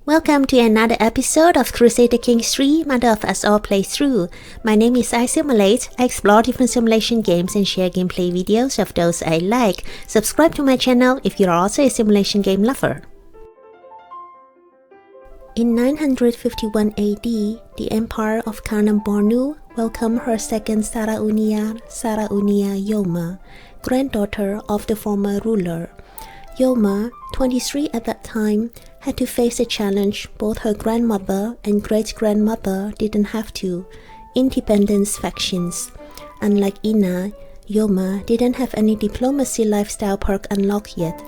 Welcome to another episode of Crusader Kings 3 Mother of Us All playthrough. My name is iSimulate. I explore different simulation games and share gameplay videos of those I like. Subscribe to my channel if you're also a simulation game lover. In 951 AD, the Empire of Kanem-Bornu welcomed her second Sarauniyar Sarauniya Youma, granddaughter of the former ruler. Youma, 23 at that time, had to face a challenge both her grandmother and great-grandmother didn't have to: independence factions. Unlike Ina, Youma didn't have any diplomacy lifestyle perk unlocked yet.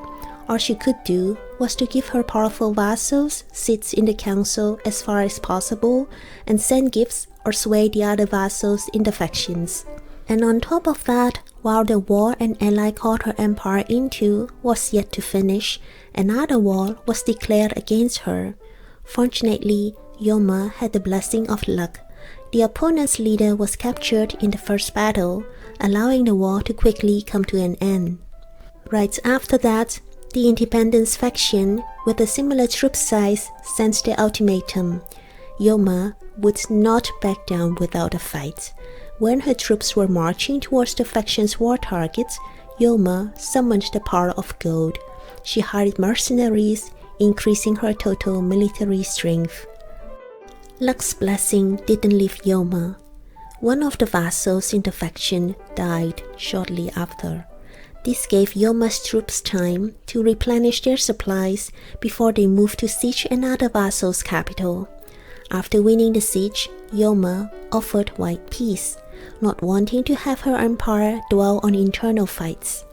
All she could do was to give her powerful vassals seats in the council as far as possible and send gifts or sway the other vassals in the factions. And on top of that, while the war an ally called her empire into was yet to finish, another war was declared against her. Fortunately, Youma had the blessing of luck. The opponent's leader was captured in the first battle, allowing the war to quickly come to an end. Right after that, the independence faction, with a similar troop size, sent the ultimatum: Youma would not back down without a fight. When her troops were marching towards the faction's war targets, Youma summoned the power of gold. She hired mercenaries, increasing her total military strength. Luck's blessing didn't leave Youma. One of the vassals in the faction died shortly after. This gave Youma's troops time to replenish their supplies before they moved to siege another vassal's capital. After winning the siege, Youma offered white peace, not wanting to have her empire dwell on internal fights.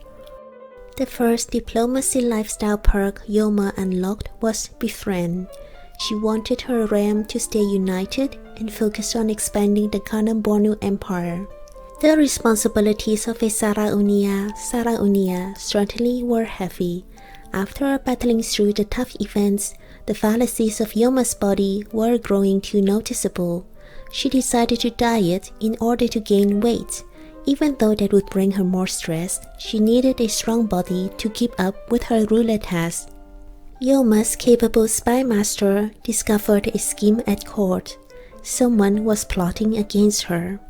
The first diplomacy lifestyle perk Youma unlocked was Befriend. She wanted her realm to stay united and focus on expanding the Kanem-Bornu Empire. The responsibilities of a Sarauniyar Sarauniya certainly were heavy. After battling through the tough events, the fallacies of Youma's body were growing too noticeable. She decided to diet in order to gain weight. Even though that would bring her more stress, she needed a strong body to keep up with her ruler task. Youma's capable spy master discovered a scheme at court. Someone was plotting against her.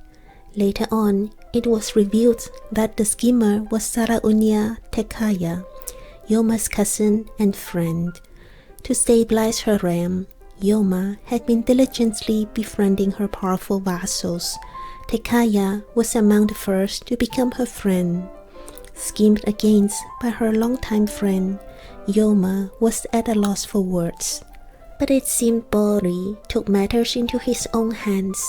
Later on, it was revealed that the schemer was Sarauniyar Tekaya, Youma's cousin and friend. To stabilize her realm, Youma had been diligently befriending her powerful vassals. Tekaya was among the first to become her friend. Schemed against by her longtime friend, Youma was at a loss for words. But it seemed Bori took matters into his own hands.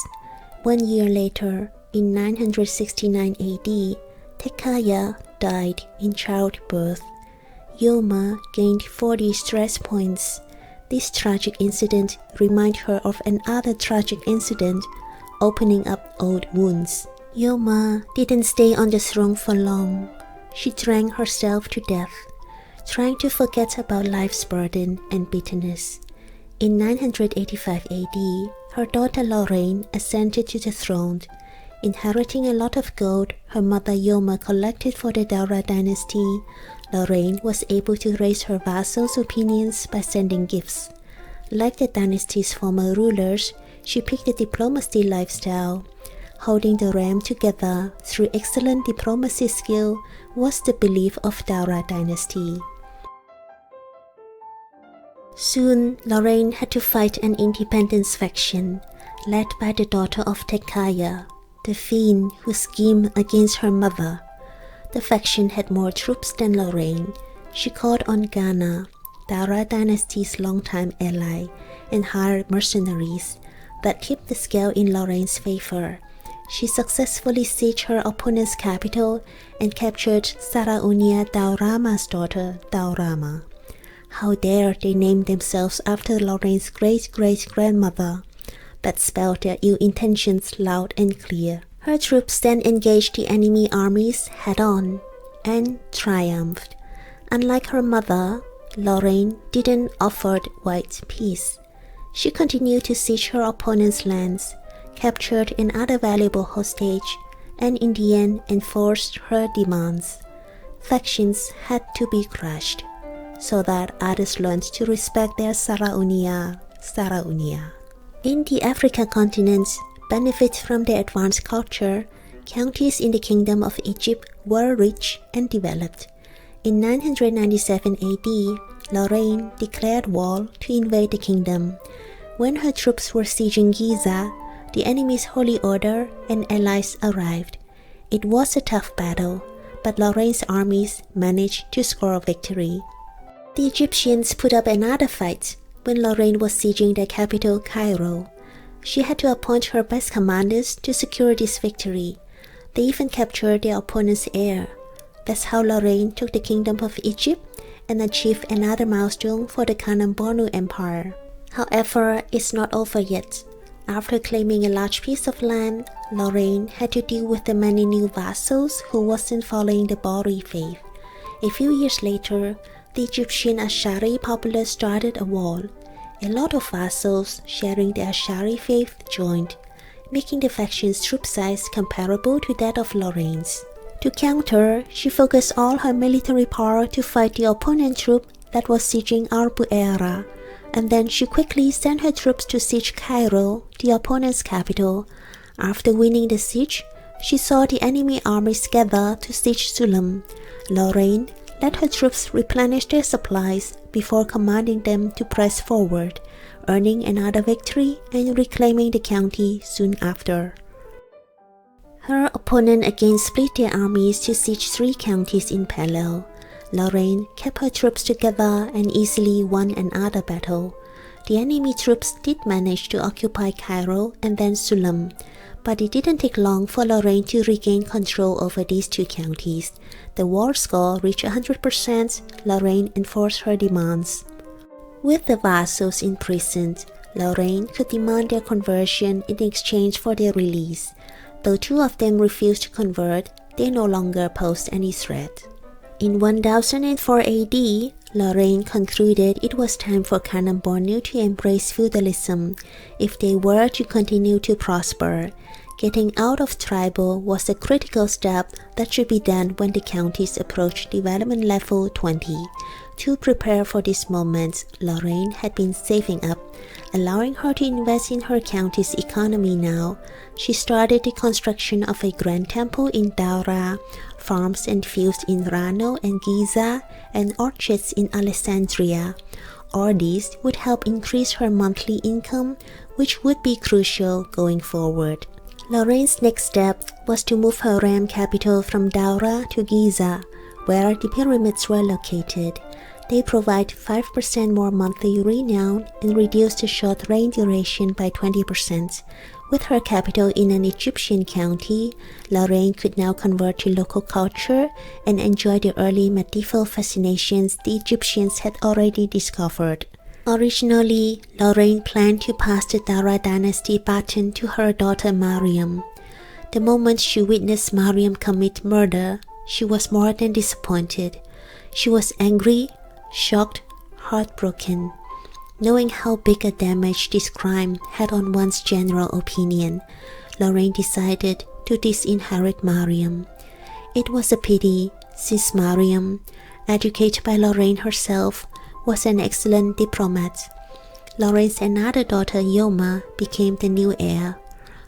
1 year later, in 969 AD, Tekaya died in childbirth. Youma gained 40 stress points. This tragic incident reminded her of another tragic incident, opening up old wounds. Youma didn't stay on the throne for long. She drank herself to death, trying to forget about life's burden and bitterness. In 985 AD, her daughter Lorane ascended to the throne. Inheriting a lot of gold her mother Youma collected for the Daura dynasty, Lorane was able to raise her vassals' opinions by sending gifts. Like the dynasty's former rulers, she picked the diplomacy lifestyle. Holding the realm together through excellent diplomacy skill was the belief of Daura dynasty. Soon, Lorane had to fight an independence faction, led by the daughter of Tekaya, the fiend who schemed against her mother. The faction had more troops than Lorane. She called on Ghana, Daura dynasty's longtime ally, and hired mercenaries that kept the scale in Lorane's favor. She successfully sieged her opponent's capital and captured Sarauniyar Daurama's daughter, Daurama. How dare they name themselves after Lorane's great-great-grandmother? That spelled their ill intentions loud and clear. Her troops then engaged the enemy armies head-on and triumphed. Unlike her mother, Lorane didn't offer white peace. She continued to siege her opponent's lands, captured another valuable hostage, and in the end enforced her demands. Factions had to be crushed. so that others learned to respect their Sarauniyar Sarauniya. In the African continent, benefit from their advanced culture, counties in the Kingdom of Egypt were rich and developed. In 997 AD, Lorane declared war to invade the kingdom. When her troops were sieging Giza, the enemy's holy order and allies arrived. It was a tough battle, but Lorane's armies managed to score a victory. The Egyptians put up another fight when Lorane was sieging their capital, Cairo. She had to appoint her best commanders to secure this victory. They even captured their opponent's heir. That's how Lorane took the kingdom of Egypt and achieved another milestone for the Kanem-Bornu Empire. However, it's not over yet. After claiming a large piece of land, Lorane had to deal with the many new vassals who wasn't following the Bahri faith. A few years later, the Egyptian Ash'ari populace started a war. A lot of vassals sharing the Ash'ari faith joined, making the faction's troop size comparable to that of Lorane's. To counter, she focused all her military power to fight the opponent troop that was sieging Al-Bu'era, and then she quickly sent her troops to siege Cairo, the opponent's capital. After winning the siege, she saw the enemy armies gather to siege Sulam. Lorane let her troops replenish their supplies before commanding them to press forward, earning another victory and reclaiming the county soon after. Her opponent again split their armies to siege 3 counties in parallel. Lorane kept her troops together and easily won another battle. The enemy troops did manage to occupy Cairo and then Sulam, but it didn't take long for Lorane to regain control over these 2 counties. The war score reached 100%. Lorane enforced her demands. With the vassals imprisoned, Lorane could demand their conversion in exchange for their release. Though 2 of them refused to convert, they no longer posed any threat. In 1004 AD, Lorane concluded it was time for Kanem-Bornu to embrace feudalism if they were to continue to prosper. Getting out of tribal was a critical step that should be done when the counties approached development level 20. To prepare for this moment, Lorane had been saving up, allowing her to invest in her county's economy now. She started the construction of a grand temple in Daura, farms and fields in Rano and Giza, and orchards in Alexandria. All these would help increase her monthly income, which would be crucial going forward. Lorane's next step was to move her realm capital from Daura to Giza, where the pyramids were located. They provide 5% more monthly renown and reduce the short reign duration by 20%. With her capital in an Egyptian county, Lorane could now convert to local culture and enjoy the early medieval fascinations the Egyptians had already discovered. Originally, Lorane planned to pass the Daura dynasty baton to her daughter Mariam. The moment she witnessed Mariam commit murder, she was more than disappointed. She was angry, shocked, heartbroken. Knowing how big a damage this crime had on one's general opinion, Lorane decided to disinherit Mariam. It was a pity, since Mariam, educated by Lorane herself, was an excellent diplomat. Lorane's another daughter Youma became the new heir.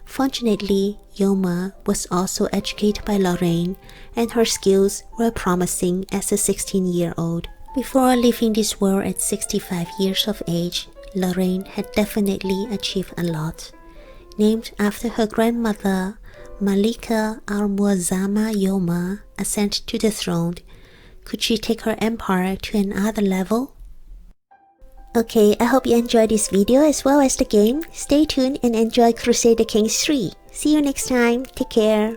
Fortunately, Youma was also educated by Lorane, and her skills were promising as a 16-year-old. Before leaving this world at 65 years of age, Lorane had definitely achieved a lot. Named after her grandmother, Malika al-Muazzama Youma ascended to the throne. Could she take her empire to another level? Okay, I hope you enjoyed this video as well as the game. Stay tuned and enjoy Crusader Kings 3. See you next time. Take care.